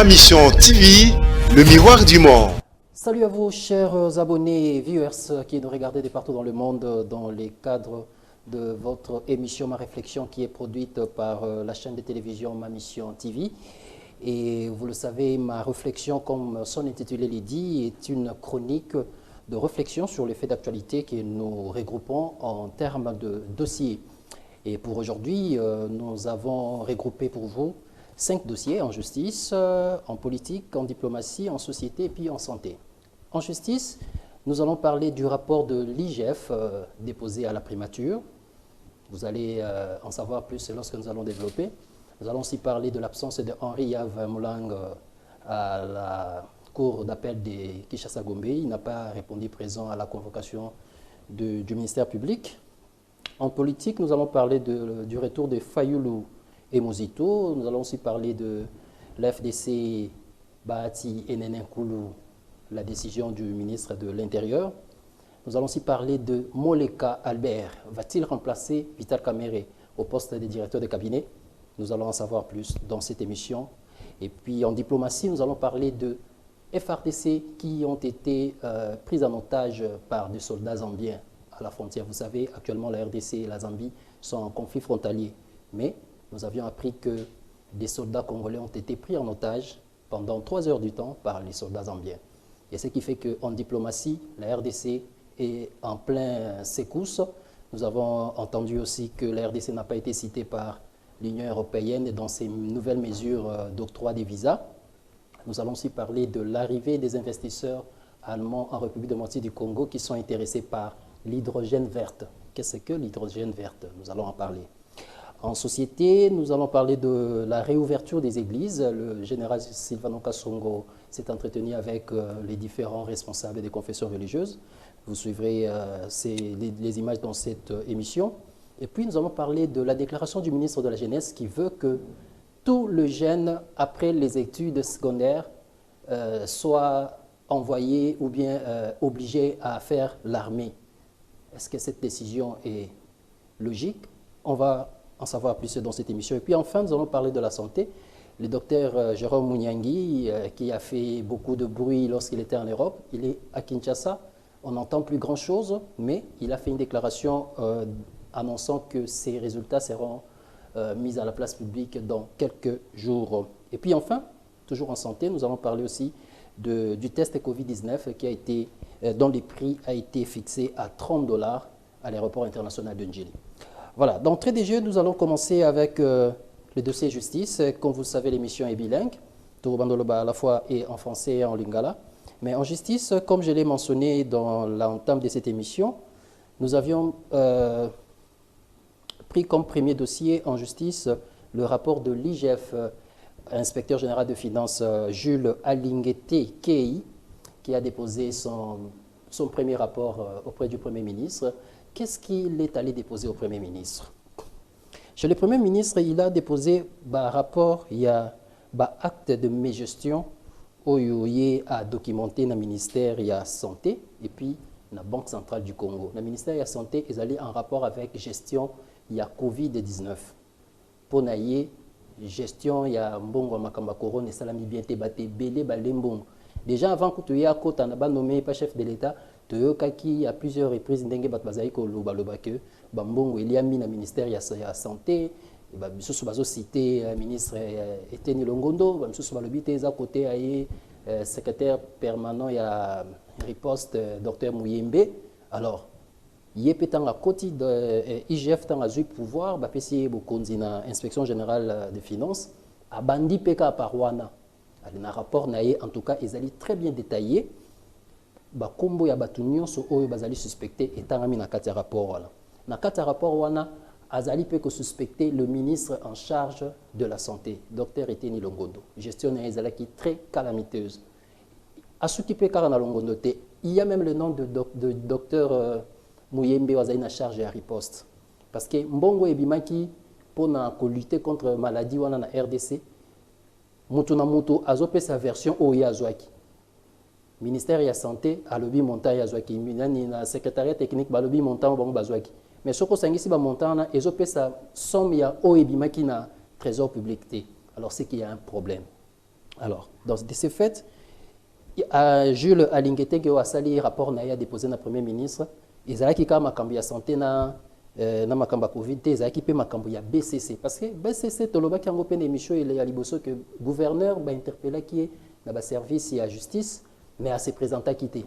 Mission TV, le miroir du monde. Salut à vous, chers abonnés et viewers qui nous regardez de partout dans le monde dans les cadres de votre émission Ma Réflexion qui est produite par la chaîne de télévision Ma Mission TV. Et vous le savez, Ma Réflexion, comme son intitulé le dit, est une chronique de réflexion sur les faits d'actualité que nous regroupons en termes de dossiers. Et pour aujourd'hui, nous avons regroupé pour vous 5 dossiers en justice, en politique, en diplomatie, en société et puis en santé. En justice, nous allons parler du rapport de l'IGF déposé à la primature. Vous allez en savoir plus lorsque nous allons développer. Nous allons aussi parler de l'absence de Henri Yav Moulang à la cour d'appel de Kinshasa-Gombe. Il n'a pas répondu présent à la convocation du ministère public. En politique, nous allons parler du retour de Fayulu et Mozito. Nous allons aussi parler de l'FDC Bahati et Nenenkulu, la décision du ministre de l'Intérieur. Nous allons aussi parler de Moleka Albert. Va-t-il remplacer Vital Kamerhe au poste de directeur de cabinet? Nous allons en savoir plus dans cette émission. Et puis en diplomatie, nous allons parler de FRDC qui ont été pris en otage par des soldats zambiens à la frontière. Vous savez, actuellement, la RDC et la Zambie sont en conflit frontalier. Mais nous avions appris que des soldats congolais ont été pris en otage pendant 3 heures du temps par les soldats zambiens. Et ce qui fait qu'en diplomatie, la RDC est en plein secousse. Nous avons entendu aussi que la RDC n'a pas été citée par l'Union européenne dans ses nouvelles mesures d'octroi des visas. Nous allons aussi parler de l'arrivée des investisseurs allemands en République démocratique du Congo qui sont intéressés par l'hydrogène verte. Qu'est-ce que l'hydrogène verte? Nous allons en parler. En société, nous allons parler de la réouverture des églises. Le général Sylvano Kasongo s'est entretenu avec les différents responsables des confessions religieuses. Vous suivrez les images dans cette émission. Et puis, nous allons parler de la déclaration du ministre de la Jeunesse qui veut que tout le jeune, après les études secondaires, soit envoyé ou bien obligé à faire l'armée. Est-ce que cette décision est logique? On va en savoir plus dans cette émission. Et puis enfin, nous allons parler de la santé. Le docteur Jérôme Mouniangui, qui a fait beaucoup de bruit lorsqu'il était en Europe, il est à Kinshasa. On n'entend plus grand-chose, mais il a fait une déclaration annonçant que ses résultats seront mis à la place publique dans quelques jours. Et puis enfin, toujours en santé, nous allons parler aussi du test Covid-19 qui a été, dont le prix a été fixé à $30 à l'aéroport international de Njili. Voilà, d'entrée des jeux, nous allons commencer avec le dossier justice. Comme vous le savez, l'émission est bilingue. Tourubandoloba à la fois et en français et en lingala. Mais en justice, comme je l'ai mentionné dans l'entame de cette émission, nous avions pris comme premier dossier en justice le rapport de l'IGF, inspecteur général de finances Jules Alinguete Kei, qui a déposé son premier rapport auprès du Premier ministre. Qu'est-ce qu'il est allé déposer au Premier ministre? Chez le Premier ministre, il a déposé un rapport, il y a un acte de mégestion où il a documenté dans le ministère de la Santé et puis la Banque centrale du Congo. Le ministère de la Santé est allé en rapport avec gestion il y a Covid-19. Pour la gestion, il y a Mbongo Makamba Corona et Salami Biente Bate Bele Balembong. Déjà avant que tu aies à côté, on a nommé pas chef de l'État. Toyokaki à plusieurs reprises ndenge bat bazali ko loba que bambongo il y a mis na ministère ya santé ba bisusu bazo cité ministre Eteni Longondo ba bisusu balobi te za côté ay secrétaire permanent ya riposte docteur Mouyembe. Alors yepetanga koti de IGF tanga zui pouvoir ba pesi bokonzi na inspection générale des finances abandi peka parwana na rapport na en tout cas ils allaient très bien détaillé. Bakombo ya batu nyonso oyo bazali suspecté etangami na kati ya rapport wana. Na kati ya rapport wana azali pe ko suspecter le ministre en charge de la santé, docteur Eteni Longondo. Gestion ezalaki très calamiteuse. Asuki pe kara na Longondo te, il y a même le nom de docteur Mouyembe wazali na charge ya riposte. Parce que mbongo ebimaki pona ko lutter contre maladie wana na RDC. Mutu na mutu azope sa version oyo azwaki. Ministère de la Santé a lobby montant ya zwaki minani na secrétariat technique ba lobby montant bango bazwaki mais soko sangisi ba montant na ezope sa somme ya oebimaki na trésor public. Alors c'est qu'il y a un problème. Alors, dans ces faits, Jules Alingete qui a sali rapport na déposé na premier ministre, ezalaki ka makambo ya santé na makambo ya Covid te, ezalaki pe makambo ya BCC parce que BCC tolobaki yango pe na émission ile ya liboso que gouverneur ba interpellaki na ba service ya justice mais a se présentaki te.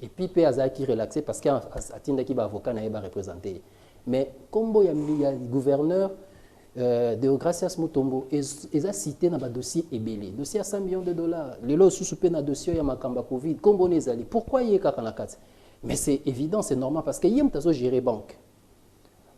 Et puis pe azalaki relaxé parce que atindaki ba avocat na ba représenter. Mais kombo ya gouverneur Deogracias Mutombo eza cité na ba dossier ebele dossier à 100 millions de dollars lelo sous pe na dossier ya makamba Covid kombo nezali pourquoi yé kaka na kati mais c'est évident c'est normal parce que yem tazo gérer banque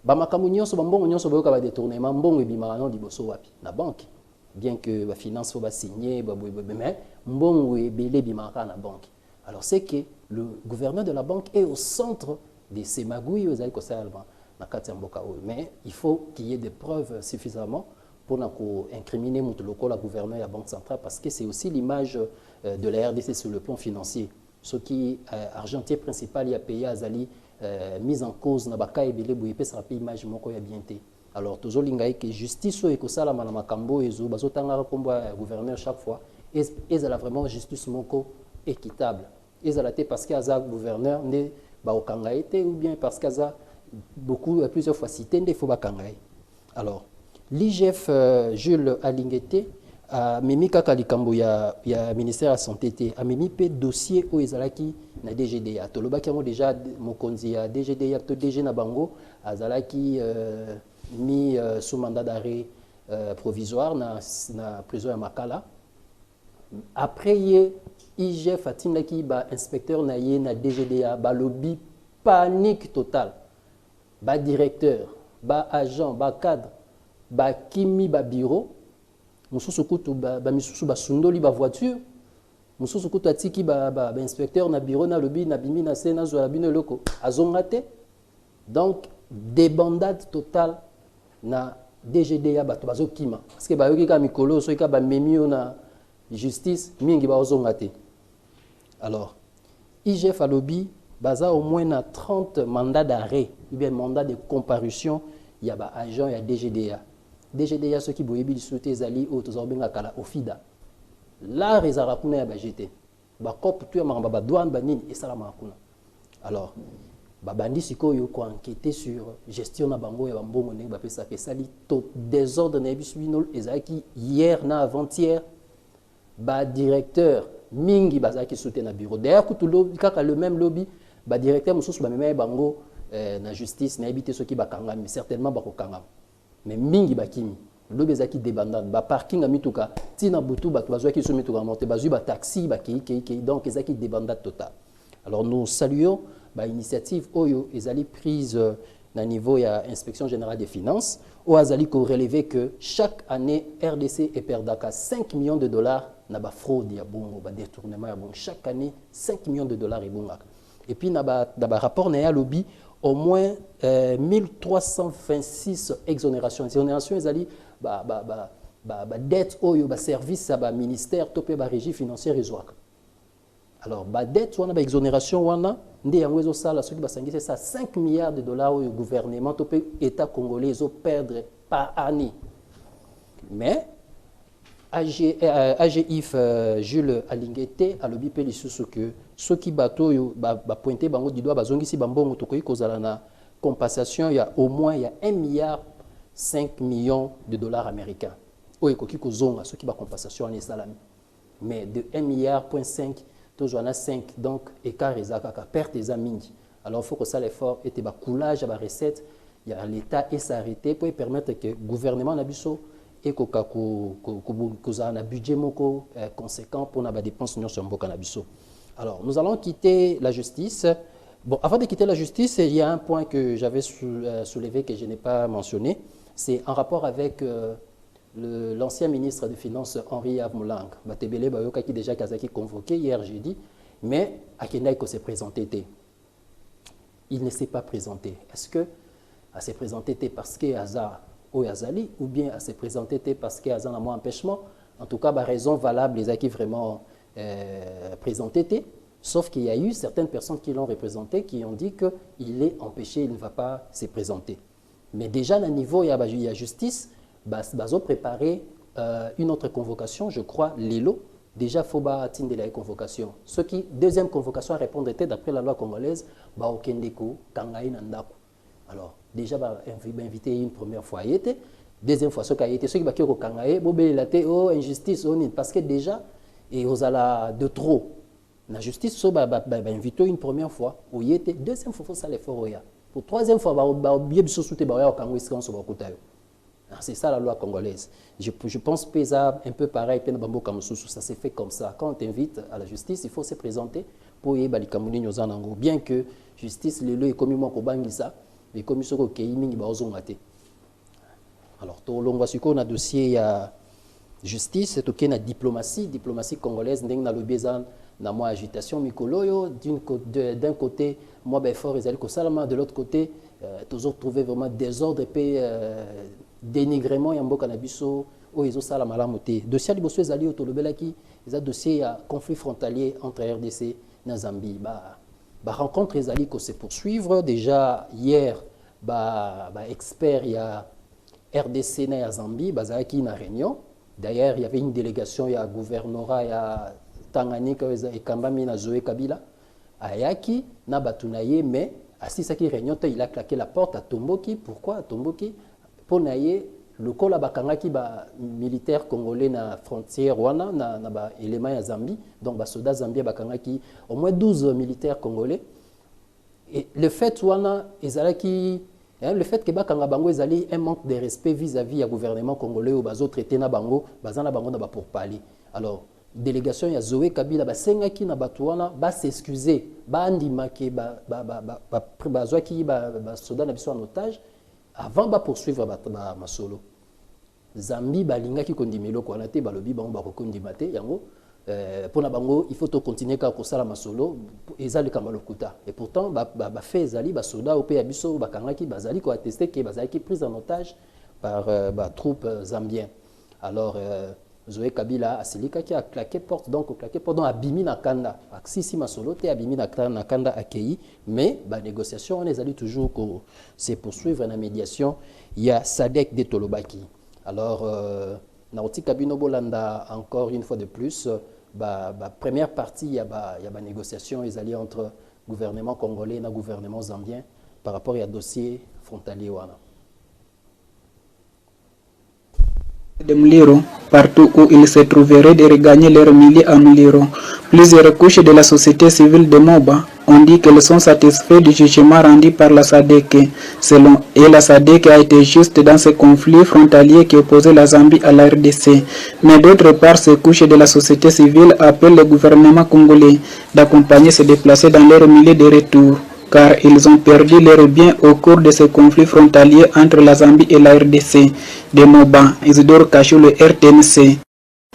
ba makambo nyonso ba mbongo nyonso boyoka ba détournement mbongo ebima na liboso wapi na banque bien que ba finance faut ba signer ba mais mbongo ebele bima na banque alors c'est que le gouverneur de la banque est au centre de ces magouilles aux alco salva. Mais il faut qu'il y ait des preuves suffisamment pour incriminer la gouverneur et la Banque centrale parce que c'est aussi l'image de la RDC sur le plan financier. Ce qui argentier principal il a payé à Zali mise en cause na baka ebele boyepe ça paye image moko ya bien té. Alors toujours lingaï que justice et que ça la manama kambo ezo bazotanga komba gouverneur chaque fois et elle a vraiment justice moko équitable. Et elle a été parce qu'aza gouverneur ne ba okanga été ou bien parce qu'aza plusieurs fois cité des fois kangai. Alors l'IGF Jules Alingete a mimi kaka likambo ya ministère de la santé a mimi pe dossier au ezalaki na DGDA tolobaki yango déjà mokonzi ya DGDA to DG na bango azalaki mis sous mandat d'arrêt provisoire na prison ya Makala. Après ye IGF atindaki ba inspecteur na ye na DGDA ba lobby panique totale. Ba directeur, ba agent, ba cadre, ba kimi, ba bureau, mususu kutu ba misusu ba sundoli ba voiture, mususu kutu atiki ba inspecteur na bureau na lobby na bimi na sena zo la bino loko azongate. Donc débandade totale na DGDA bato bazo kima parce que ba yoki ka mikolo so ka ba memio na justice mingi ba ozongate. Alors IGF a lobby baza au moins na 30 mandats d'arrêt ou bien mandat de comparution il y a ba agent il y a DGDA. DGDA ceux qui boyebi souhaiter zali au tozobenga kala ofida. La rezara kuna ya ba jeté. Ba cop tu mamba ba douane ba nini et ça la makuna. Alors ba bandi sikoyo ko enquêter sur gestion na bango ya mbongo ne ba pesa sali to désordre na bisubino ezaki hier na avant-hier ba directeur mingi bazaki soutenir na bureau. D'ailleurs kutulo kaka le même lobby ba directeur mususu ba mema bango na justice na habité ceux qui ba kanga mais certainement ba ko kanga mais mingi ba kimi lobby ezaki débandade ba parking a mituka tina butu ba bazwa ki so mituka monter bazui ba taxi ba ki donc ezaki débandade totale. Alors nous saluons ba initiative oyo ezali prise na niveau ya inspection générale des finances ou azali ko relever que chaque année RDC et perdaka 5 millions de dollars na ba fraude ya bongo ba détournement ya bongo chaque année 5 millions de dollars et bonga. Et puis, dans le rapport, il y a lobby au moins 1326 exonérations. Exonérations, ils ont dette au service à ministère, topé la régie financière et alors, la dette, on a exonération, on a c'est ça 5 milliards de dollars au gouvernement, topé l'État congolais, ils perdre par année. Mais, AGIF Jules Alingete a lobby pe lisusu que ceux qui bateau ba pointé bango du doigt bazongisi bambongo tokoyi kozala na compensation il y a au moins il y a 1 milliard 5 millions de dollars américains oyo koki kozonga ceux qui ba compensation en salami mais de 1 milliard point 5 tozwana 5 donc écart ezaka perte eza mingi alors il faut que ça l'effort était ba coulage ba recette il y a l'état et s'arrêter pour permettre que gouvernement na biso et qu'on a un budget conséquent pour la dépense sur le cannabis. Alors, nous allons quitter la justice. Bon, avant de quitter la justice, il y a un point que j'avais soulevé que je n'ai pas mentionné. C'est en rapport avec l'ancien ministre des Finances, Henri Avmoulang. Batebele Bayoka qui déjà Kazaki convoqué hier jeudi, mais Akenaïko s'est présenté. Il ne s'est pas présenté. Est-ce que s'est présenté parce que hasard ou Azali, ou bien à se présenter parce qu'il y a un empêchement. En tout cas, la raison valable, les acquis vraiment présentés, sauf qu'il y a eu certaines personnes qui l'ont représenté, qui ont dit qu'il est empêché, il ne va pas se présenter. Mais déjà, à niveau, il y a justice, ils ont préparé une autre convocation, je crois, Lelo, déjà, il faut atteindre la convocation. Ce qui, deuxième convocation à répondre était, d'après la loi congolaise, Okendeko, Kangaï Nandako. Alors, déjà, invité une première fois, il était. Deuxième fois, ce qui a été, ceux qui ont Kangaï, oh, injustice, parce que déjà, et aux ala de trop. La justice, so, invité une première fois, où il était. Deuxième fois, il faut ça l'effort. Pour troisième fois, c'est ça la loi congolaise. Je pense que c'est un peu pareil, ça s'est fait comme ça. Quand on t'invite à la justice, il faut se présenter pour y aller. Bien que justice, le est comme moi, mais comme ça, alors, on a un dossier, il y a justice, c'est une diplomatie congolaise, il y a une agitation, d'un côté, moi, fort, de l'autre côté, toujours trouver vraiment désordre et dénigrement, il y a un cannabis, ils ont ça la malamoté. Dossier de Bosso Zali, il y a un dossier conflit frontalier entre RDC et Zambie. Rencontre les alliés qui se poursuivre. Déjà, hier, expert, il y a RDC et Zambie, il y a une réunion. D'ailleurs, il y avait une délégation, il y a gouvernorat, il y a Tanganyika et Kambami na Zoé Kabila. Ayaki, na Batunaye, mais à cette réunion, il a claqué la porte à Tomboki. Pourquoi à Tomboki? Pour naye, le col bakangaki militaire congolais na frontière Rwanda, na élément ya Zambie, donc soldats Zambie bakangaki au moins 12 militaires congolais. Et le fait le fait que bakanga bango ezali un manque de respect vis-à-vis du gouvernement congolais ou bazo traité na bango, bazana bango na pour parler. Alors délégation ya Zoé Kabila basengaki na batuana s'excuser, andimaki bazwaki soldats na biso en otage avant de poursuivre Masolo. Zambie balingaki kondimelo ko anate balobi bango bakokondimate yango pour na bango il faut continuer ka kosala Masolo ezali kamalokuta et pourtant fait ezali soda au pays biso bakangaki bazali ko attester que bazali prise en otage par troupes zambiens. Alors Zoé Kabila asilika qui a claqué porte donc abimi na kanda sisi Masolo te abimi na kanda accueilli mais négociation on les allait toujours se poursuivre la médiation. Il y a Sadek de Tolobaki. Alors Naoti Kabino Bolanda encore une fois de plus première partie il y a négociation ils allaient entre gouvernement congolais et gouvernement zambien par rapport à dossier frontalier wana. De Mliro, partout où ils se trouveraient de regagner leur milieu à Mliro. Plusieurs couches de la société civile de Moba ont dit qu'elles sont satisfaites du jugement rendu par la SADC. La SADC a été juste dans ce conflit frontalier qui opposait la Zambie à la RDC. Mais d'autre part, ces couches de la société civile appellent le gouvernement congolais d'accompagner se déplacer dans leur milieu de retour, car ils ont perdu leurs biens au cours de ce conflit frontalier entre la Zambie et la RDC. De Moba, Isidore Kachou, le RTNC.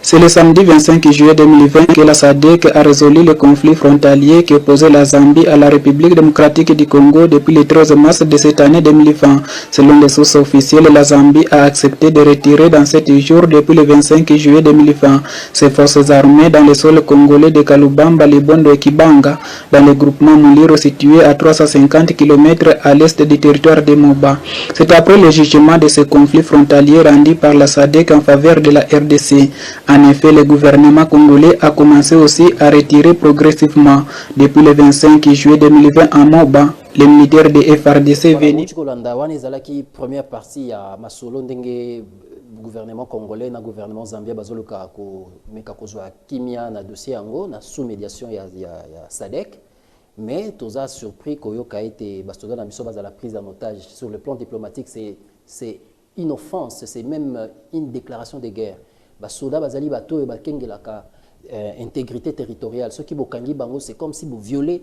C'est le samedi 25 juillet 2020 que la SADC a résolu le conflit frontalier qui opposait la Zambie à la République démocratique du Congo depuis le 13 mars de cette année 2020. Selon les sources officielles, la Zambie a accepté de retirer dans 7 jours depuis le 25 juillet 2020 ses forces armées dans le sol congolais de Kalubamba, Libondo et Kibanga, dans le groupement Muliro situé à 350 km à l'est du territoire de Moba. C'est après le jugement de ce conflit frontalier rendu par la SADC en faveur de la RDC. En effet, le gouvernement congolais a commencé aussi à retirer progressivement depuis le 25 juillet 2020 en Moba les militaires de FRDC venus. Première partie à Masolo ndenge gouvernement congolais na gouvernement zambien bazoluka ko meka kozwa kimia na dossier ango na sous médiation ya SADC. Mais tous a surpris qu'Oyoka a été bastoda na biso à la prise en otage. Sur le plan diplomatique, c'est une offense, c'est même une déclaration de guerre. Basoda bazali bato et bakengelaka intégrité territoriale. Ce qui bokangi bango, c'est comme si vous violez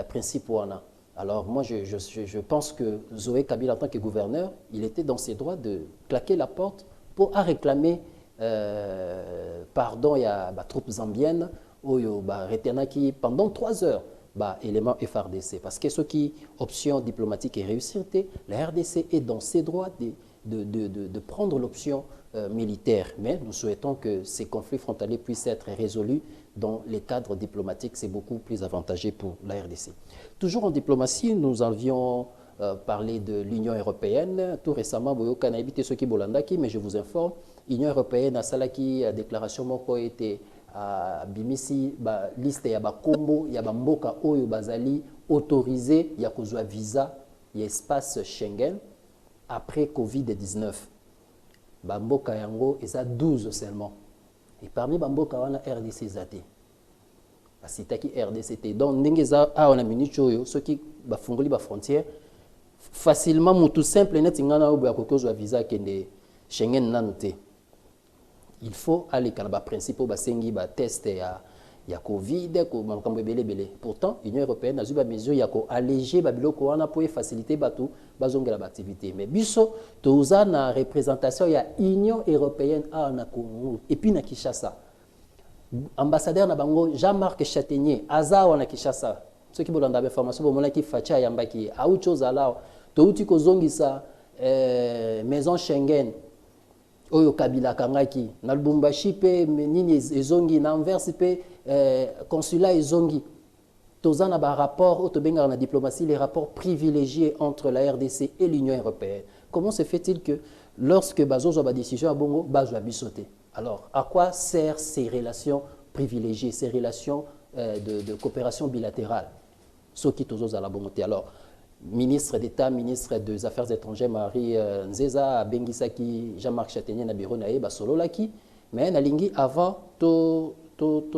principe wana. Alors moi, je pense que Zoé Kabila, en tant que gouverneur, il était dans ses droits de claquer la porte pour réclamer pardon à troupes zambiennes oyo retenaki pendant 3 heures. Élément FRDC. Parce que ce qui option diplomatique est réussite, la RDC est dans ses droits de prendre l'option militaire. Mais nous souhaitons que ces conflits frontaliers puissent être résolus dans les cadres diplomatiques. C'est beaucoup plus avantageux pour la RDC. Toujours en diplomatie, nous avions parlé de l'Union européenne. Tout récemment, Boyoka n'a évité ce qui Bolandaki, mais je vous informe, l'Union européenne a salaki déclaration moko été bimisi ba liste ya bakombo ya bamboka oyo bazali autorisé ya kozwa visa ya espace Schengen après Covid-19. Bamboka yango eza 12 seulement. Et parmi bamboka wana RDC zate. Basitaki RDC te. Donc ndenge za on a minute oyo soki bafungoli ba frontière facilement mutu simple net ngana oyo ya kokozwa visa kende Schengen nanu te. Il faut aller quand ba principe basengi ba test ya Covid ko makambo ebele bele. Pourtant Union européenne a eu ba mesure ya ko alléger ba biloko wana pour faciliter batu bazongela ba activité. Mais biso toza na représentation ya Union européenne na Congo et puis na Kinshasa. Ambassadeur na bango Jean-Marc Châtaignier aza na Kinshasa. Ceux qui bolanda ba information bo monaki facha yambaki a autre chose alors to uti ko zongisa maison Schengen oyo Kabila kangaki na Lubumbashi pe nini ezongi na Anvers pe consulat ezongi tozana ba rapport otobenga na diplomatie les rapports privilégiés entre la RDC et l'Union européenne. Comment se fait-il que lorsque bazozo ba décision à Bongo bazwa bisoté? Alors à quoi servent ces relations privilégiées, ces relations de coopération bilatérale? Ce qui tozozo à la Bongoté. Alors ministre d'État, ministre des Affaires étrangères Marie Nzeza Bengisaki Jean-Marc Châtaignier na bureau nae ba solo laki mais na lingi avant to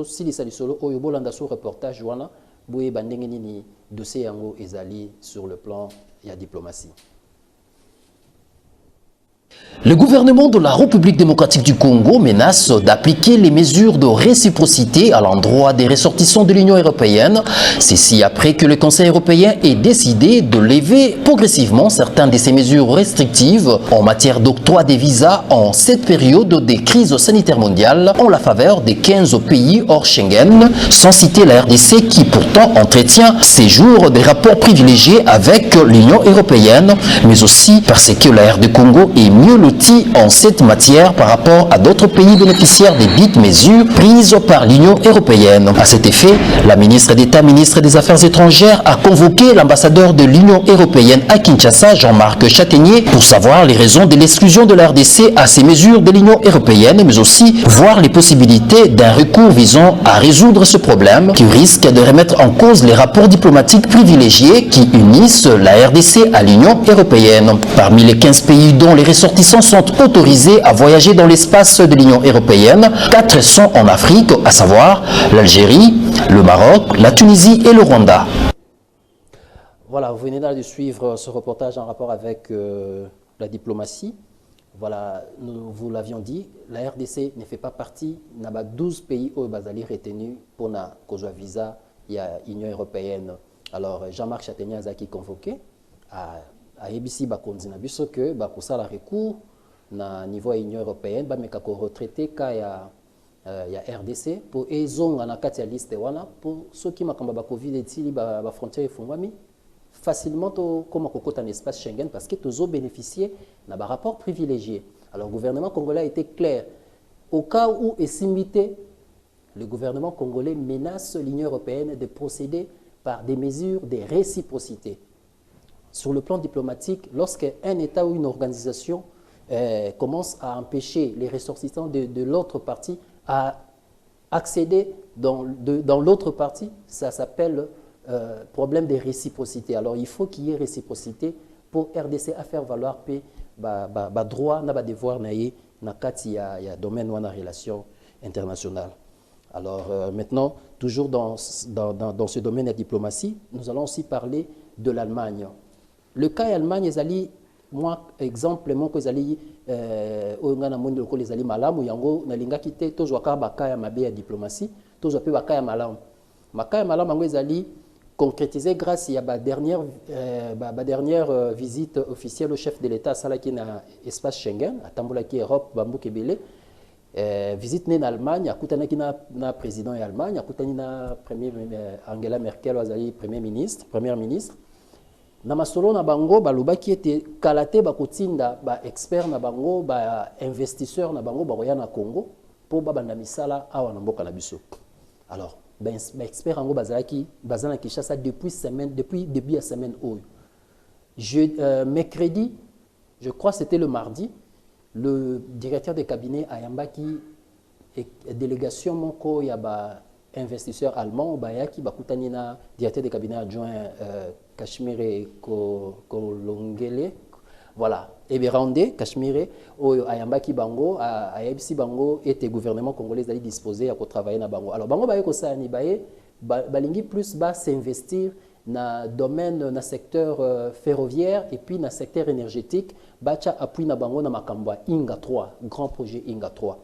silisa lisolo oyo bolanda sur reportage wana boye bandenge nini dossier yango ezali sur le plan ya diplomatie. Le gouvernement de la République démocratique du Congo menace d'appliquer les mesures de réciprocité à l'endroit des ressortissants de l'Union européenne. Ceci après que le Conseil européen ait décidé de lever progressivement certaines de ces mesures restrictives en matière d'octroi des visas en cette période des crises sanitaires mondiales en la faveur des 15 pays hors Schengen, sans citer la RDC qui pourtant entretient ces jours des rapports privilégiés avec l'Union européenne, mais aussi parce que la RD Congo est mieux loti en cette matière par rapport à d'autres pays bénéficiaires des dites mesures prises par l'Union européenne. À cet effet, la ministre d'État, ministre des Affaires étrangères, a convoqué l'ambassadeur de l'Union européenne à Kinshasa, Jean-Marc Châtaignier, pour savoir les raisons de l'exclusion de la RDC à ces mesures de l'Union européenne, mais aussi voir les possibilités d'un recours visant à résoudre ce problème qui risque de remettre en cause les rapports diplomatiques privilégiés qui unissent la RDC à l'Union européenne. Parmi les 15 pays dont les ressortissants sont autorisés à voyager dans l'espace de l'Union européenne, 4 sont en Afrique, à savoir l'Algérie, le Maroc, la Tunisie et le Rwanda. Voilà, vous venez là de suivre ce reportage en rapport avec la diplomatie. Voilà, nous vous l'avions dit, la RDC ne fait pas partie, n'a pas 12 pays où Bazali retenu pour na cause visa, il y a l'Union européenne. Alors Jean-Marc Châtaignier a qui convoqué à ABC bakonzi na biso que bakosala recours na niveau ya Union européenne ba meka ko retraité ka ya RDC pour ezonga na kati ya liste wana pour ceux qui makamba ba Covid etili ba frontière efungwami facilement to comme kokota na espace Schengen parce que tozo bénéficier na ba rapport privilégié. Alors le gouvernement congolais a été clair au cas où esimité le gouvernement congolais menace l'Union européenne de procéder par des mesures de réciprocité. Sur le plan diplomatique, lorsqu'un État ou une organisation commence à empêcher les ressortissants de l'autre partie à accéder dans l'autre partie, ça s'appelle problème de réciprocité. Alors il faut qu'il y ait réciprocité pour RDC à faire valoir droit, na devoir na kati ya domaine ou na relation internationale. Alors maintenant, toujours dans ce domaine de la diplomatie, nous allons aussi parler de l'Allemagne. Le cas Allemagne, moi, exemple, mon que zali, ongana monde ko les ali malamu yango na linga kite to zwaka bakaya mabe ya diplomatie, to zwape bakaya malamu. Makaya malamu yango ezali concrétisé grâce à la dernière visite officielle au chef de l'État salaki na espace Schengen, atambola ki Europe bambu kebele. Visite en Allemagne, akutanaki na président de l'Allemagne, akutani na premier Angela Merkel azali première ministre. Na masolo na bango balobaki ete kalate bakotinda ba expert na bango ba investisseur na bango bakoya na Congo po babanda misala awa na mboka na biso. Alors ba expert yango bazalaki bazana Kinshasa depuis début de semaine oyo. Mercredi, je crois c'était le mardi, le directeur de cabinet Ayambaki délégation moko ya ba investisseur allemand bayaki bakutani na directeur de cabinet adjoint Kashmire Kolongele, voilà, Eberande Kashmire oyo ayambaki bango ayebisi bango était gouvernement congolais ali disposé à travailler na bango. Alors bango baye ko sani baye balingi plus ba s'investir na domaine na secteur ferroviaire et puis na secteur énergétique bacha appui na bango na makamba Inga 3 grand projet Inga 3.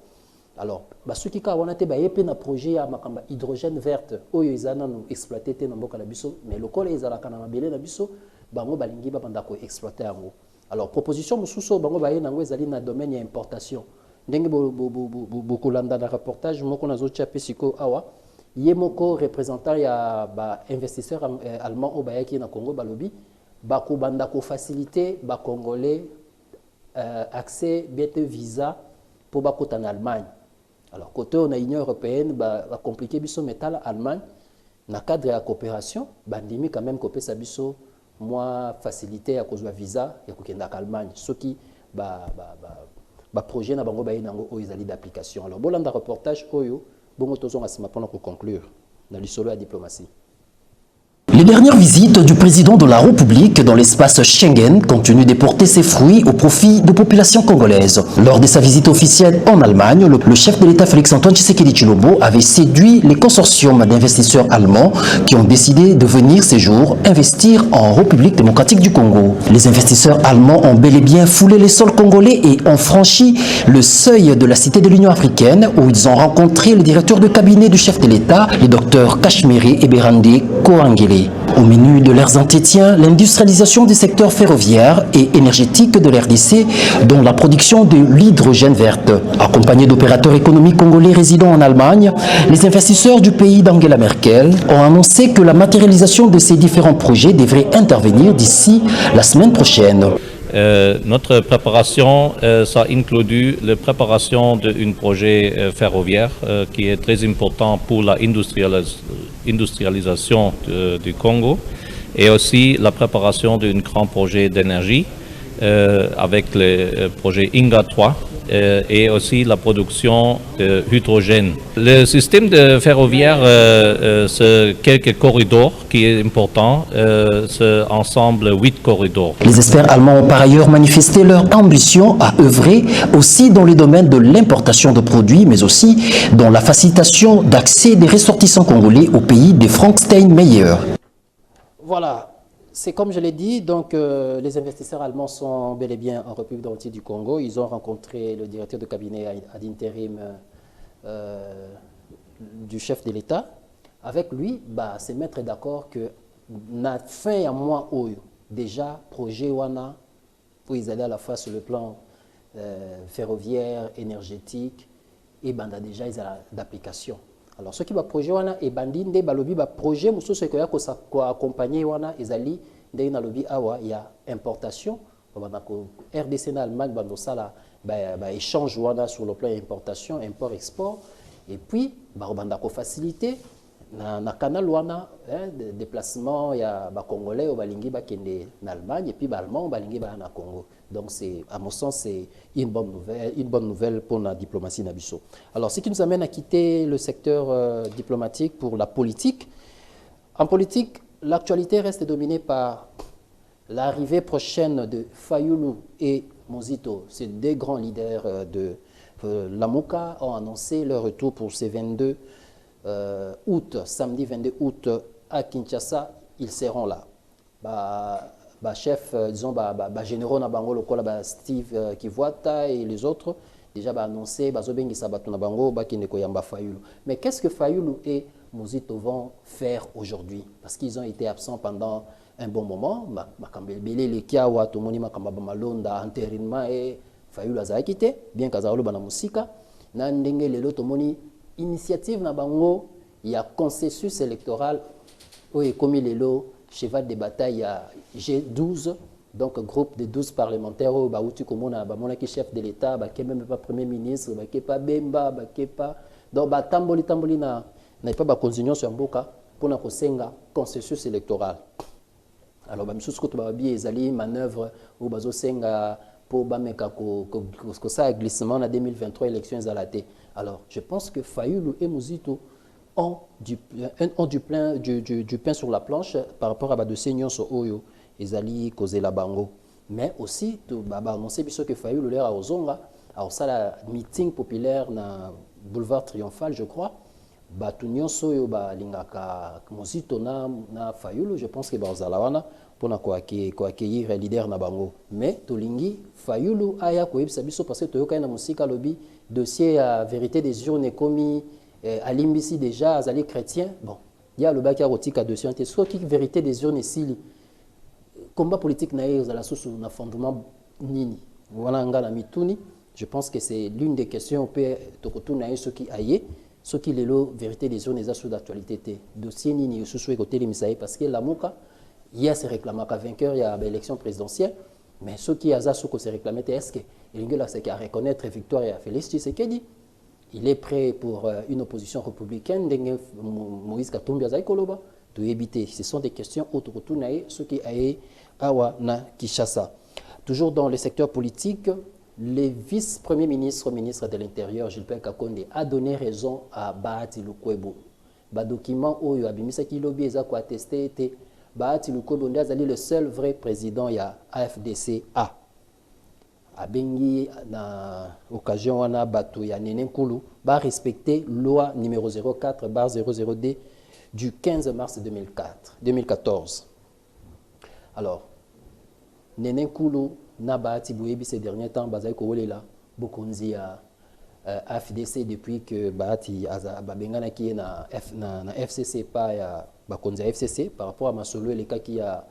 Alors ceux qui wana te baye pe na projet ya makamba hydrogène verte oyo ezana no exploiter te na mboka na biso mais lokola ezala kana mabele na biso bango balingi ba banda ko exploiter yango. Alors proposition mususu bango baye nango ezali na domaine ya importation ndenge beaucoup landa na reportage moko nazo chape siko awa yemoko représentant ya ba investisseur allemand au bayaki na Congo balobi bako banda ko faciliter ba congolais accès bete visa pour bakota en Allemagne. Alors côté on a Union européenne ba compliqué biso métal Allemagne na cadre de la coopération bandimi quand même copé sa biso moi facilité à cause de visa ya kokenda en Allemagne ce qui ba projet na bango baye nango o ezali d'application. Alors bolanda reportage oyo bongo tozonga sima pendant pour conclure dans l'isolo à diplomatie. Les dernières visites du président de la République dans l'espace Schengen continuent de porter ses fruits au profit des populations congolaises. Lors de sa visite officielle en Allemagne, le chef de l'État Félix-Antoine Tshisekedi Tshilombo avait séduit les consortiums d'investisseurs allemands qui ont décidé de venir ces jours investir en République démocratique du Congo. Les investisseurs allemands ont bel et bien foulé les sols congolais et ont franchi le seuil de la cité de l'Union africaine où ils ont rencontré le directeur de cabinet du chef de l'État, le docteur Kashmire Eberande Kolongele. Au menu de leurs entretiens, l'industrialisation du secteur ferroviaire et énergétique de l'RDC, dont la production de l'hydrogène verte. Accompagnés d'opérateurs économiques congolais résidant en Allemagne, les investisseurs du pays d'Angela Merkel ont annoncé que la matérialisation de ces différents projets devrait intervenir d'ici la semaine prochaine. Notre préparation, ça inclut la préparation d'un projet ferroviaire qui est très important pour la industrialisation du Congo et aussi la préparation d'un grand projet d'énergie avec le projet Inga 3 et aussi la production de hydrogène. Le système de ferroviaire, c'est quelques corridors qui est important, c'est ensemble 8 corridors. Les experts allemands ont par ailleurs manifesté leur ambition à œuvrer aussi dans le domaine de l'importation de produits, mais aussi dans la facilitation d'accès des ressortissants congolais au pays des Frank Steinmeier. Voilà. C'est comme je l'ai dit, donc les investisseurs allemands sont bel et bien en République démocratique du Congo. Ils ont rencontré le directeur de cabinet ad interim du chef de l'État. Avec lui, c'est mettre d'accord que na fin à mois déjà projet wana pour ils allaient à la fois sur le plan ferroviaire, énergétique et déjà ils ont d'application. Alors, ce qui va projet wana et bandinde balobi ba projet muso ce que ko accompagner wana ezali ndenge na lobi awa ya importation bana ko RDC na Allemagne bando sala ba échange wana sur le plan importation import export et puis banda ko faciliter na canal wana déplacement ya ba congolais au balingi ba kende na Allemagne et puis ba allemand balingi ba na Congo. Donc c'est à mon sens c'est une bonne nouvelle pour la diplomatie nabiso. Alors ce qui nous amène à quitter le secteur diplomatique pour la politique. En politique, l'actualité reste dominée par l'arrivée prochaine de Fayulu et Mozito. Ces deux grands leaders de Lamuka ont annoncé leur retour pour ces 22 août, samedi 22 août à Kinshasa. Ils seront là. Chef, disons, généraux na bango lokola Steve Kivuata et les autres déjà annoncé bazobengi sabato na bango bakindeko yamba Fayulu. Mais qu'est-ce que Fayulu et Mozito vont faire aujourd'hui? Parce qu'ils ont été absents pendant un bon moment. Makambele le kiawa tomoni makamba malonda intérimaire et Fayulu azaki quitté bien kazalo bana musika na ndenge lelo tomoni initiative na bango il y a consensus électoral oye komi lelo cheval de bataille à G12, donc groupe de 12 parlementaires, qui est chef de l'État, qui n'est même pas premier ministre, qui n'est pas Bemba, qui n'est pas... Donc, tamboli n'a pas de consignation sur Mboka pour un consensus électoral. Alors, il y a des manœuvres où il y a pour que ça glissement en 2023 élections à la tête. Alors, je pense que Fayulu et Muzito ont du pain sur la planche par rapport à la dossier Nyonso Oyo, Ezali Kozela Bango. Mais aussi, on sait que Fayulu l'air à Ozonga, alors ça, la meeting populaire dans boulevard Triomphal, je crois, Batu Nyonso Oyo, Lingaka Muzito na Fayulu, je pense que Bazalawana, pour accueillir les leaders na bango. Mais Tolingi, Fayulu, Aya, Koyebsabiso, parce que Toyoka na Musika Lobby, dossier à vérité des urnes commis à Limbisi déjà, à Zali chrétien. Bon, il y a le bac à rotika dossier, soit qui vérité des urnes ici, combat politique naïe, à la source d'un fondement nini. Voilà, ngala mituni. Je pense que c'est l'une des questions au Tokotu naïe, ce qui aille, ce qui est la vérité des urnes est sous d'actualité. Dossier nini, sous côté de Misaï, parce que la Moka, il y a ces réclamants vainqueur, il y a l'élection présidentielle, mais ce qui a ce que c'est réclamé, est-ce que c'est qu'à reconnaître victoire à Félix Tshisekedi, il est prêt pour une opposition républicaine, Moïse Katumbi Azaïkoloba, de éviter. Ce sont des questions autour de ce qui a Awa na Kinshasa. Toujours dans le secteur politique, le vice-premier ministre, ministre de l'Intérieur, Gilbert Kakonde, a donné raison à Bahati Lukwebo. Le document où il y a attesté Bahati Lukwebo est le seul vrai président il y a AFDC-A. A bengi na occasion wana bato ya Nene Nkulu ba respecter loi numéro 04/00D du 15 mars 2014. Alors Nene Nkulu na Bahati Boyebi ces derniers temps bazai ko wolela bokonzi ya AFDC depuis que Bahati babengana ki na FCC pas ya bakonzi FCC par rapport à Masolo les cas qui a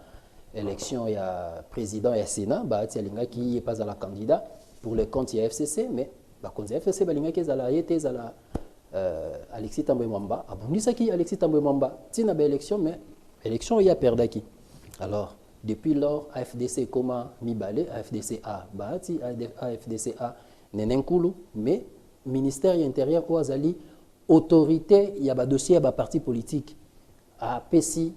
élection, il y a président et Sénat, Bahati Alinga qui n'est pas à la candidat pour le compte il y a FCC, mais bakonzi FCC Balinga qui est à la Alexis Tambwe Mwamba, abondisa qui Alexis Tambwe Mwamba, tina ba élection mais élection il y a perdaki. Alors depuis lors AFDC comment mibale AFDC-A Bahati AFDC-A Nenenkulu mais ministère intérieur ou azali autorité il y a ba dossier il y a parti politique à PSI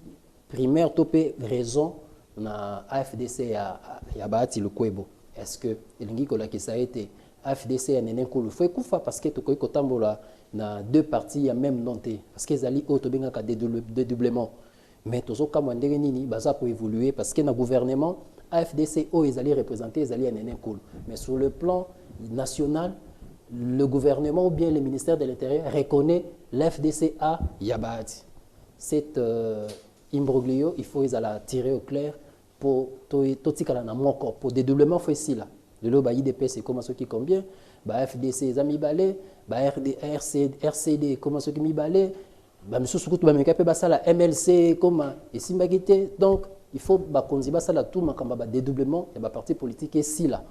primaire topé raison na AFDC ya Bahati Lukwebo. Est-ce que elingi kola que ça a été AFDC ya Nenenkulu faut kufa parce que tokoyi kotambola na deux partis ya même nonté parce que zali auto bengaka dédoublement mais tozo kama ndenge nini baza pour évoluer parce que na gouvernement AFDC o ezali représenter ezali ya Nenenkulu mais sur le plan national le gouvernement ou bien le ministère de l'Intérieur reconnaît l'FDC-A ya Bahati. Cet imbroglio, il faut la tirer au clair pour tout pour dédoublement faut ici là. De l'eau IDP c'est comment ce qui combien, FDC zami balé, RCD comment ce qui mi balé, monsieur Soukutu ba mekape ba sala MLC comment et simbagité donc il faut ba konzi ba sala tout makamba dédoublement et ba parti politique ici là.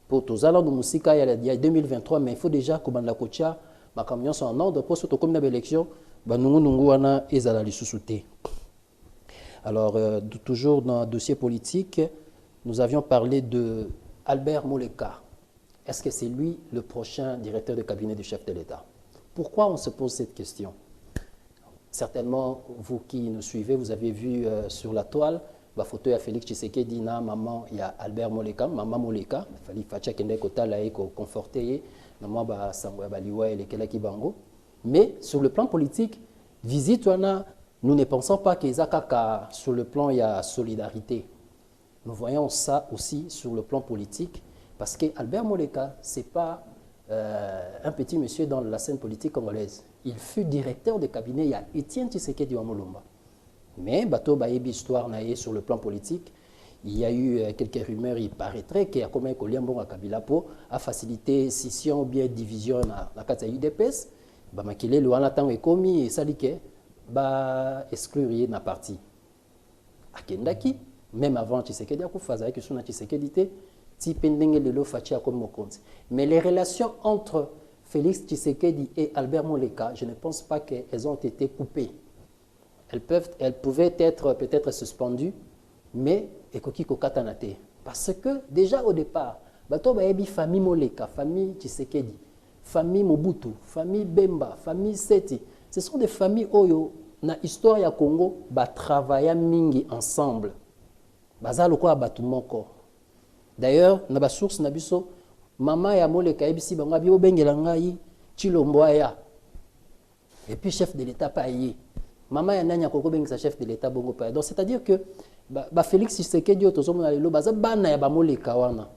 Pour tous alors nous musika il y a 2023 mais il faut déjà comme la cocha ma camion sont en ordre pour surtout comme une élection ba nungu wana ezala lisusuté. Alors, toujours dans le dossier politique, nous avions parlé de Albert Moleka. Est-ce que c'est lui le prochain directeur de cabinet du chef de l'État? Pourquoi on se pose cette question? Certainement, vous qui nous suivez, vous avez vu sur la toile, la photo de Félix Tshisekedi, maman, il y a Albert Moleka, maman Moleka, il fallait faire kende kota la conforter, maman ba sangwa ba liwa et les bango. Mais sur le plan politique, visite wana nous ne pensons pas que sur le plan il y a solidarité. Nous voyons ça aussi sur le plan politique parce que Albert Moleka c'est pas un petit monsieur dans la scène politique congolaise. Il fut directeur de cabinet il y a Étienne Tshisekedi wa Mulumba. Mais bateau baebi histoire naé sur le plan politique, il y a eu quelques rumeurs, il paraîtrait qu'il y a comme un Koliambon à Kabila pour à faciliter scission ou bien division na kata UDPS. Ba makile lo anatango ekomi et salike ba exclure na parti akendaki même avant Tshisekedi akufaza avec suna Tshisekedi te ti pendenge lelo fachi comme mokonzi mais les relations entre Félix Tshisekedi et Albert Moleka je ne pense pas qu'elles ont été coupées elles pouvaient être peut-être suspendues mais ekoki kokatanate parce que déjà au départ bato ba yebi famille Moleka famille Tshisekedi famille Mobutu famille Bemba famille Seti. Ce sont des familles oyo na histoire ya Congo ba travailler mingi ensemble. Baza loko batu moko. D'ailleurs, na ba source na biso, maman ya moleka ebisi bango abi obengela ngai Chilombo aya. Et puis chef de l'État pas yé. Maman ya nanya koko bengisa chef de l'État bongo pa. Donc c'est-à-dire que ba Félix Tshisekedi otozomona lelo baza bana ya ba moleka wana.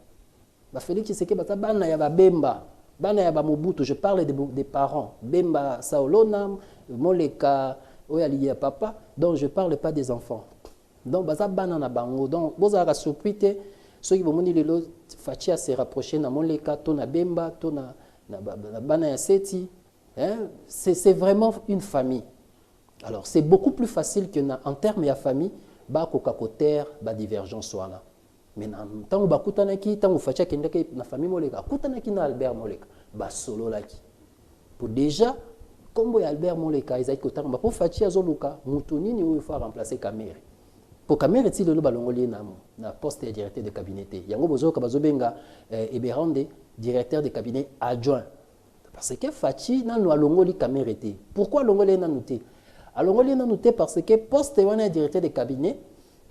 Ba Félix Tshisekedi baza bana ya ba Bemba, bana ya ba Mobutu, je parle des parents. Bemba Saolona, moleka oyali ya papa, donc je parle pas des enfants. Donc baza bana na bango. Donc bozaka surpris te ceux qui bomoni lelo Fachi se rapprocher na moleka to na Bemba to na bana ya Seti. Hein? C'est vraiment une famille. Alors, c'est beaucoup plus facile que en termes de famille, bah kokakoter, bah divergence soit là. Mais tant que bakutanaki, tant que facha kendeke na famille moleka, kutanaki na Albert Moleka, bah solo laki. Pour déjà, comme Albert Moleka, ils aient kotan, bah pour fachi azoluka, mutuni ni où il faut remplacer Kamere. Pour Kamere, si le balongoli na poste de directeur de cabinet, yango bozo kabazobenga Eberande, directeur de cabinet adjoint. Parce que Fachi n'a pas longoli Kamere. Pourquoi longoli n'a noté? Alors, on a noté parce que poste est directeur de cabinet,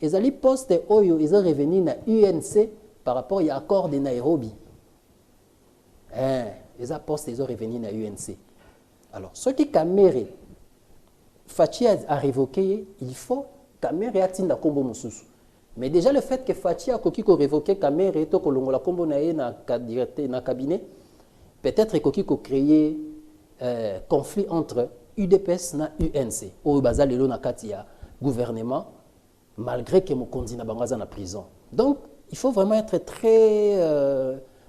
et les postes oyo ils ont revenu na UNC par rapport à l'accord de Nairobi. Les postes ils ont revenu na UNC. Alors, ce qui Kamere Fachi a révoqué, il faut Kamere atinda kombo mususu. Mais déjà le fait que Fachi a révoqué Kamere to kolongola kombo na ye na directeur na cabinet, peut-être qu'il faut créer conflit entre UDPS et UNC. Au bazal na katia gouvernement, malgré que Mokondi na bangaza na prison. Donc, il faut vraiment être très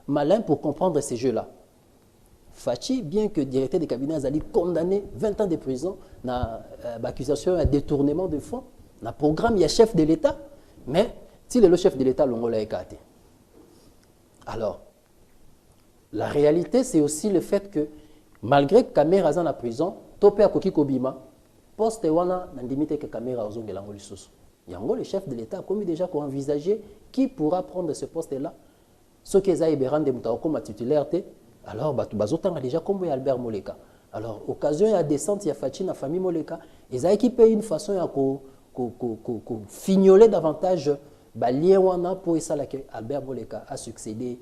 malin pour comprendre ces jeux-là. Fachi, bien que directeur de cabinet Azali condamné 20 ans de prison, na accusation de détournement de fonds, na programme, il y a chef de l'État, mais si le chef de l'État, l'ongola est écarté. Alors, la réalité, c'est aussi le fait que, malgré que Kamera est en prison, Topé a Koki Kobima, poste wana n'a limité que Kamera ozonge l'angoli sous. Yango, le chef de l'État a commis déjà qu'on envisager qui pourra prendre ce poste-là. Ce qui est Iberan de Moutaokoma titulaire, alors Bazotan a déjà comme Albert Moleka. Alors, occasion il y a descente, il y a Fachi, la famille Moleka, ils ont équipé une façon à fignoler davantage lien wana pour ça que Albert Moleka a succédé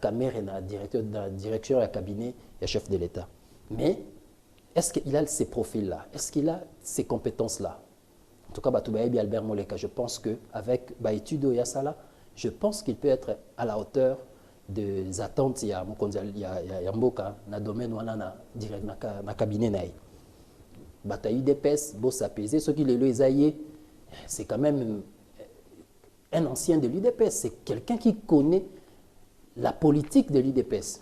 Kamere na directeur et cabinet et chef de l'État. Mais est-ce qu'il a ces profils-là? Est-ce qu'il a ces compétences-là? En tout cas, Albert Moleka, je pense qu'avec Baïtudo Yassala, je pense qu'il peut être à la hauteur des attentes. Il y a Mboka, dans le domaine où on a un cabinet. Bataille d'EPS, Boss apaisé, ce qui est c'est quand même un ancien de l'UDPS. C'est quelqu'un qui connaît la politique de l'UDPS.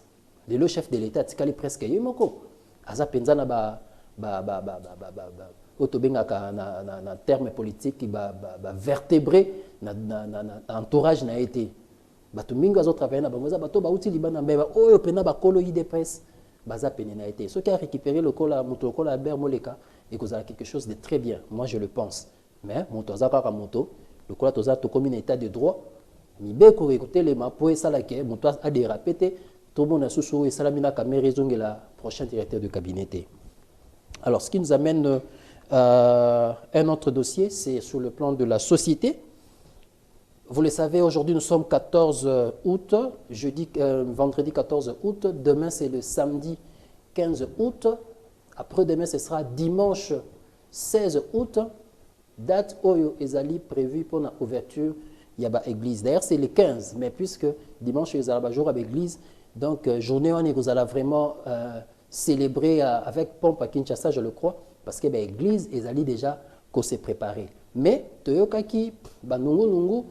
Le chef de l'État, c'est presque Yemoko. Aza penzana otobengaka na terme politique vertébré na entourage na été. Bato mingi azo travailler na bango za bato ba uti libana mbeba oyo pena ba kolo IDPS baza pene na été. Ce qui a récupéré le kola moto kola Albert Moleka et cause quelque chose de très bien. Moi je le pense. Mais moto azaka moto le kola toza to comme un état de droit. Mibe ko écouter les mapo et ça la ke moto a dérapé tout le monde a sous et salamina Kamere zonge la prochaine directeur de cabinet. Alors ce qui nous amène un autre dossier, c'est sur le plan de la société. Vous le savez, aujourd'hui nous sommes 14 août, vendredi 14 août, demain c'est le samedi 15 août, après-demain ce sera dimanche 16 août, date Oyo Ezali prévue pour l'ouverture, il y a l'église. D'ailleurs c'est le 15, mais puisque dimanche il y a jour avec l'église, donc journée où vous allez vraiment célébrer avec pompe à Kinshasa, je le crois, parce que l'église Ezali déjà qu'on s'est préparé. Mais Toyokaki, Nungu,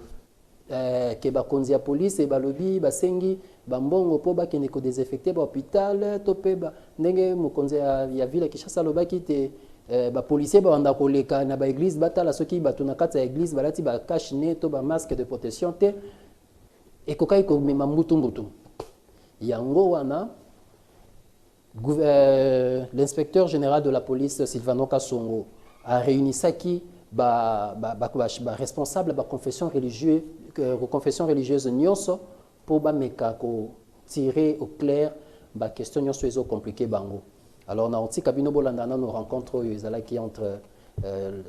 que bakonzi ya police et balobi basengi bambongo po bakende ko désinfecter ba hôpital topé ba ndenge mokonzi ya ville Kinshasa lobaki te ba policier ba banda koleka na ba église batala soki batuna kati ya église balati ba cache nez to ba masque de protection te ekokai ko mema mbutu yango wana l'inspecteur général de la police Sylvano Kasongo a réuni Saki responsable de la confession religieuse nyonso pour tirer au clair la question nyonso compliquée bango. Alors na oti kabino bolanda na nos rencontres qui entre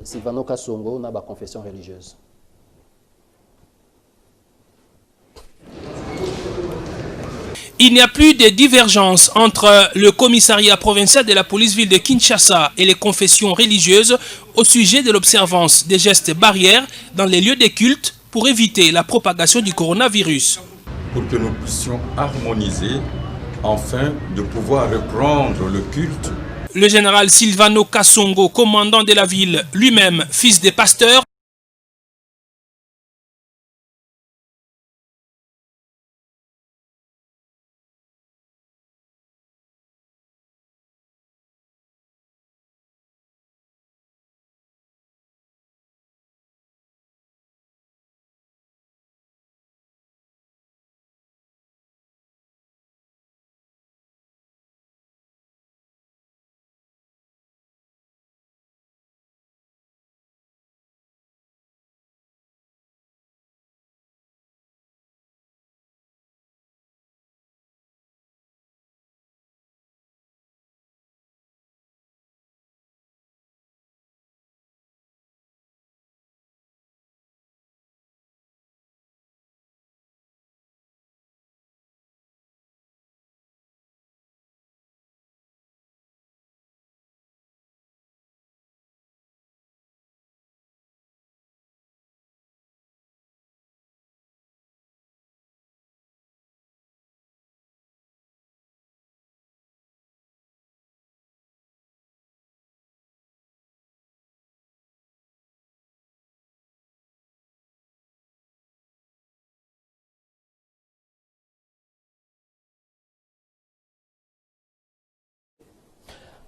Sylvano Kasongo na ba confession religieuse. Il n'y a plus de divergence entre le commissariat provincial de la police-ville de Kinshasa et les confessions religieuses au sujet de l'observance des gestes barrières dans les lieux de culte pour éviter la propagation du coronavirus. Pour que nous puissions harmoniser afin de pouvoir reprendre le culte. Le général Silvano Kassongo, commandant de la ville, lui-même fils de pasteur,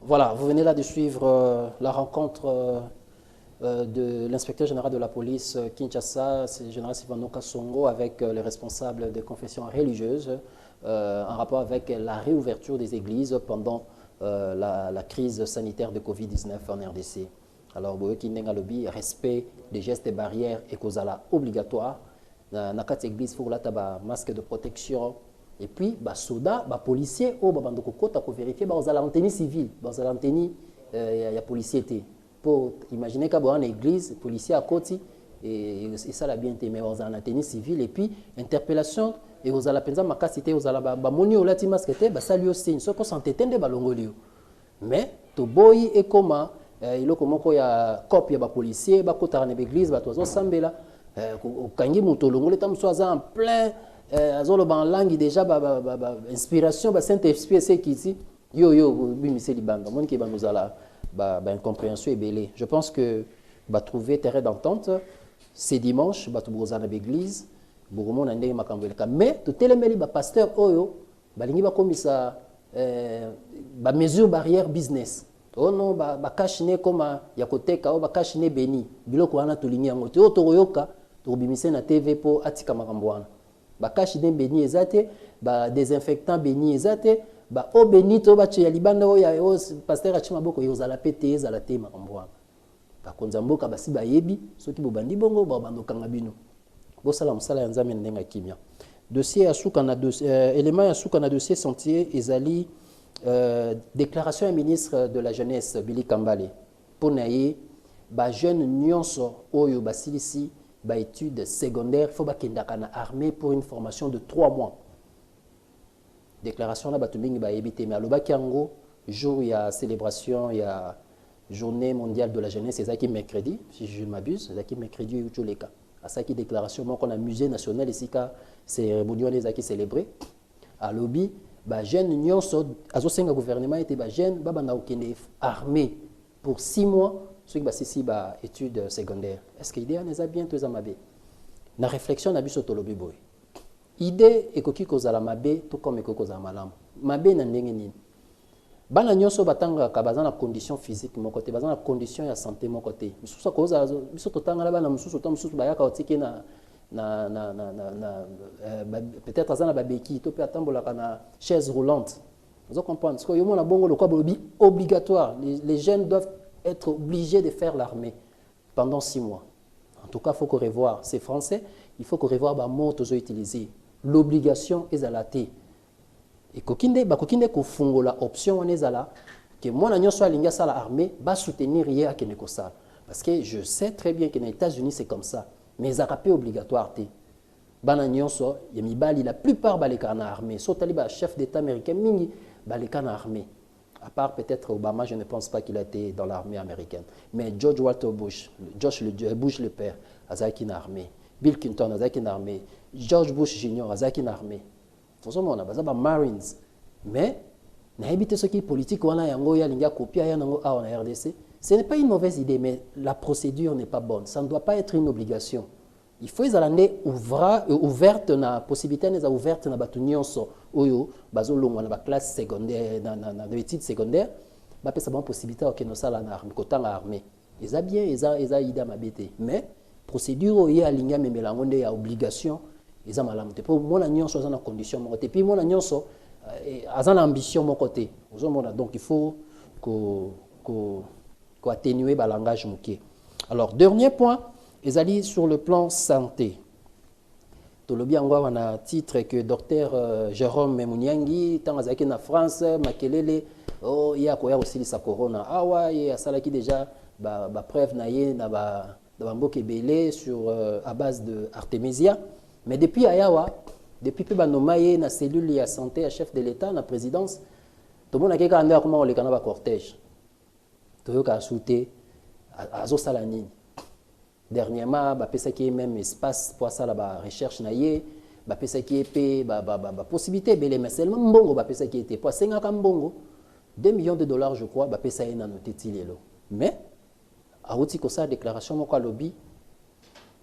Voilà, vous venez là de suivre la rencontre de l'inspecteur général de la police Kinshasa, c'est le général Silvano Kassongo, avec les responsables des confessions religieuses en rapport avec la réouverture des églises pendant la crise sanitaire de Covid-19 en RDC. Alors, vous voyez respect des gestes et barrières et causala obligatoire. Dans la église, il faut avoir un masque de protection. Et puis, les soldats, les policiers, ils vont vérifier l'antenne civile, l'antenne des policiers. Pour imaginer qu'il y a une église, les policiers à côté, et ça l'a bien été, mais ils ont une antenne civile. Et puis, interpellation, et vous allez penser que c'était vous allez moni au latin masque ça lui aussi ce qu'on s'entendait balongolio mais to boy et comment il y a copie ba policier ba kota na l'église ba tozo sambela kangi mutolongole tam soza en plein azolo ba langue déjà ba inspiration ba saint esprit c'est qui ici yo bimise libanga mon ki ba nous ala ba incompréhension et belé. Je pense que ba trouver terrain d'entente c'est dimanche ba to boza na l'église. Mais tout les pasteur oyo balingi ba komisa ba mesure barrière business oh non ba kashine koma ya koteka o ba kashine beni biloko wana tulingi yango to toroyoka to bimise na TV po atika makambo wana ba kashine beni ezate ba désinfectant beni ezate ba o beni to ba ya libanda o ya pasteur achima boko yozala pete ezala te makambo wana ba konzamboka basi ba yebi soki bo bandi bongo ba bando kanga bino. Dossier à soukana élément à soukana dossier sentier ezali déclaration à ministre de la jeunesse Billy Kambale pour naie ba jeune nyonso oyo basilisi ba études secondaires faut ba kendaka na armée pour une formation de 3 mois. Déclaration là batumingi ba yebite mais aloba kiango jour il y a célébration il y a journée mondiale de la jeunesse c'est ça qui mercredi si je ne m'abuse c'est ça qui mercredi utoleka à ça qui déclaration qu'on a musée national ici car cérémonie on les qui célébré à lobby ba jeune nyonso azosenga gouvernement était ba jeune ba bana okende armée pour 6 mois ceux qui ba sisi ba études secondaires est-ce que idée on bien tous amabe na réflexion na biso to lobby boy idée ekoki kozala mabe to comme ekoki kozala malamu mabe na ndenge nini bana nyonso batanga ka bazana condition physique mon côté bazana condition ya santé mon côté misusu koza biso totanga la bana misusu to misusu bayaka otiki na peut-être azana babeki to pe atambola kana chaise roulante vous comprenez parce que yo mona bongo le quoi obligatoire les jeunes doivent être obligés de faire l'armée pendant 6 mois en tout cas faut qu'on revoir c'est français il faut qu'on revoir ba mot to utiliser l'obligation ezalate et kokinde ko fungola option on ezala que moi na nyonso alinga sala armée ba soutenir hier à keneko sala parce que je sais très bien que les États-Unis c'est comme ça mais ça rappel obligatoire té bana nyonso ya mibali la plupart baleka na armée so taliba chef d'état américain mingi baleka na armée à part peut-être Obama, je ne pense pas qu'il a été dans l'armée américaine. Mais George Walter Bush, Bush le père, azaki na armée. Bill Clinton, azaki na armée. George Bush Jr., azaki na armée. Forcément, on a besoin de Marines. Mais, na évité ce qui est politique, on a yango ya linga copia ya nango a en RDC. Ce n'est pas une mauvaise idée, mais la procédure n'est pas bonne. Ça ne doit pas être une obligation. Il faut les aller ouverte na possibilité les ouverte na batu nyonso oyo bazolongwa na ba classe secondaire na études secondaires ba pesa bon possibilité ok no sala na armée kotanga armée eza bien eza ida mabete mais procédure oyo alinga memela ngonde ya obligation eza malamu te pour mona nyonso za na condition moko te puis mona nyonso azana ambition moko te ozomona donc il faut ko atténuer ba langage moké. Alors dernier point ezali sur le plan santé. Tolobi angwa wana titre que docteur Jérôme Mouniangi tangazaki na France makelele oh ya koya aussi sa corona awa ya salaki déjà ba preuve na ye na ba mboke belé sur à base de Artemisia mais depuis ayawa depuis pe banomaye na cellule ya santé à chef de l'état na présidence to mona ke ka anda comment on le kana ba cortège to yo ka souté azo salani. Dernièrement, qui est même espace pour ça la recherche naie, qui est possibilité mais seulement bongo qui était pour 5 bongo 2 millions de dollars je crois ça est noté tilelo. Mais à outi que ça déclaration mon lobby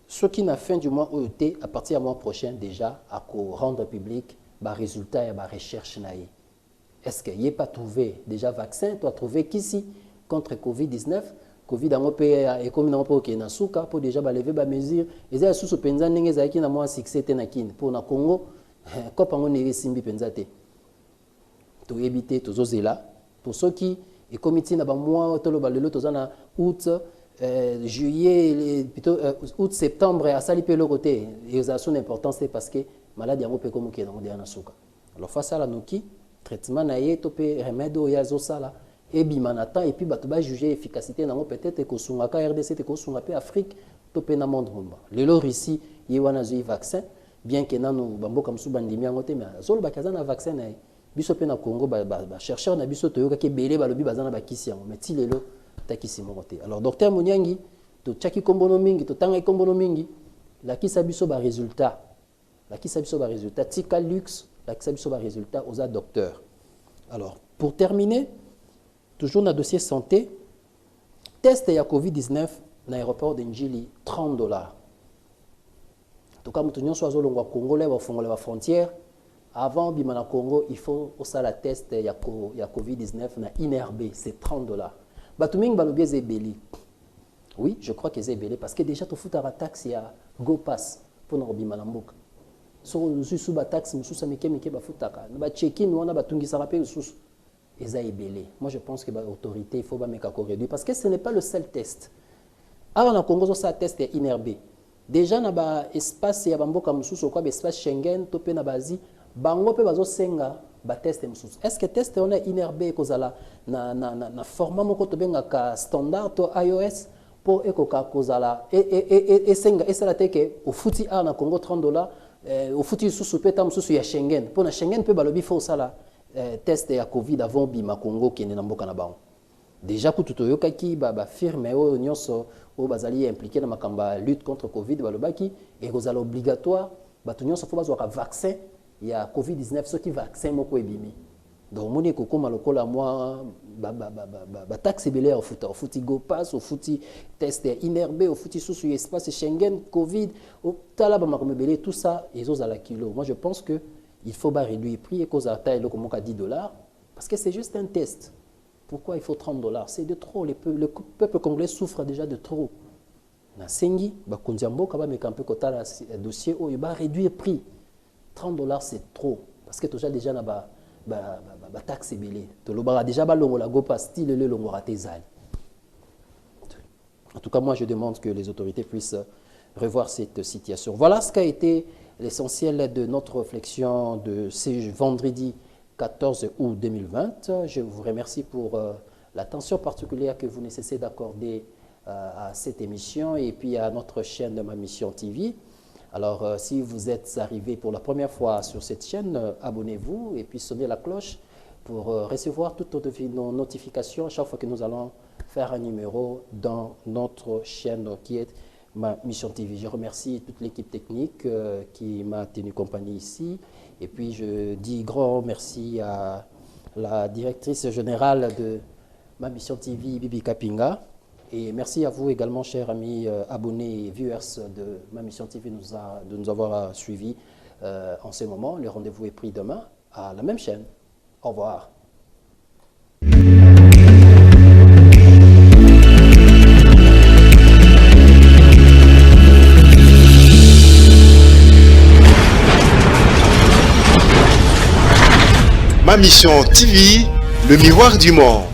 ce qui n'a fin du mois OET à partir du mois prochain déjà à rendre public ba résultat et ba recherche naie. Est-ce qu'il n'y a pas trouvé déjà vaccin tu as trouvé qu'ici contre Covid-19 Covid a et comme na po na suka pour déjà lever ba mesure eza sous penza ndenge za ki na moi succès te na kin pour na Congo ko pango ne simbi penza te to éviter to zozela pour ceux qui et comité na ba mois to lo ba lelo to na août juillet plutôt août septembre à sali pe le côté et ça son importance c'est parce que maladie yango pe comme ki na suka. Alors face à la noki traitement na ye to pe remède ya zo sala et bimanata et puis bato ba juger efficacité nango peut-être que sunga ka RDC te ko sunga pe Afrique to pe na monde mumba lelo ici yi wana zui vaccin bien que nanu bambo comme sou bandimi yango te mais zolo ba kaza na vaccin na biso pe na Congo ba chercheur na biso to yoka ke belé ba lobi bazana ba kisi yango mais ti lelo ta kisi moko te. Alors docteur Mouniangi to chaki kombono mingi to tanga kombono mingi la kisa biso ba résultat tika luxe la kisa biso ba résultat aux docteurs. Alors pour terminer toujours dans le dossier santé, test ya Covid-19 dans l'aéroport de Njili, $30. En tout cas, nous sommes au Congolais, au fond de la frontière. Avant bimana Congo, il faut aussi la test ya Covid-19 na INRB, c'est $30. Batuming balobie zebeli. Oui, je crois que c'est belé parce que déjà tu fous ta taxe ya Go Pass pour nous bimana mboka. So sous ba taxe mususa meke ba futaka. Ba check-in wana batungisa rapé sous. Moi, je pense que l'autorité, il faut pas mettre réduire parce que ce n'est pas le seul test. Avant, on a Congo, ça test est inervé. Déjà, dans l'espace, il y a l'espace Schengen, topé na basi, bango pe bazo senga ba test mususu. Est-ce que test on est inervé kozala na format moko to benga ka standard to iOS pour ekoka kozala et senga et ça la teke au fouti a na Congo $30 au fouti susu pe tam susu ya Schengen. Pour na Schengen pe balobi faut ça là. Test ya Covid avant bima Congo qui est na mboka na bango déjà ku tutoyoka ki ba firme o nyonso o bazali impliqué na makamba lutte contre Covid balobaki et kozala obligatoire ba nyonso faut bazwa vaccin ya Covid-19 ce qui vaccin moko ebimi donc moni ko koma lokola moi ba taxe belé au futi Go Pass au futi test ya inerbe au futi sous espace Schengen Covid au tala ba makamba belé tout ça ils ont à la kilo. Moi je pense que il faut réduire le prix et cause à taille comme on a $10 parce que c'est juste un test. Pourquoi il faut $30? C'est de trop. Le peuple congolais souffre déjà de trop. Na sengi ba kondiambo kaba me kampe kota la dossier il va réduire le prix. $30 c'est trop parce que déjà na ba taxe belé. To lo ba déjà ba longo la Go Pass style le longo ratezali. En tout cas moi je demande que les autorités puissent revoir cette situation. Voilà ce qu'a été l'essentiel de notre réflexion de ce vendredi 14 août 2020. Je vous remercie pour l'attention particulière que vous ne cessez d'accorder à cette émission et puis à notre chaîne de Ma Mission TV. Alors, si vous êtes arrivé pour la première fois sur cette chaîne, abonnez-vous et puis sonnez la cloche pour recevoir toutes nos notifications à chaque fois que nous allons faire un numéro dans notre chaîne qui est Ma Mission TV. Je remercie toute l'équipe technique qui m'a tenu compagnie ici. Et puis, je dis grand merci à la directrice générale de Ma Mission TV, Bibi Kapinga. Et merci à vous également, chers amis abonnés et viewers de Ma Mission TV, de nous avoir suivis en ce moment. Le rendez-vous est pris demain à la même chaîne. Au revoir. Ma Mission TV, le miroir du monde.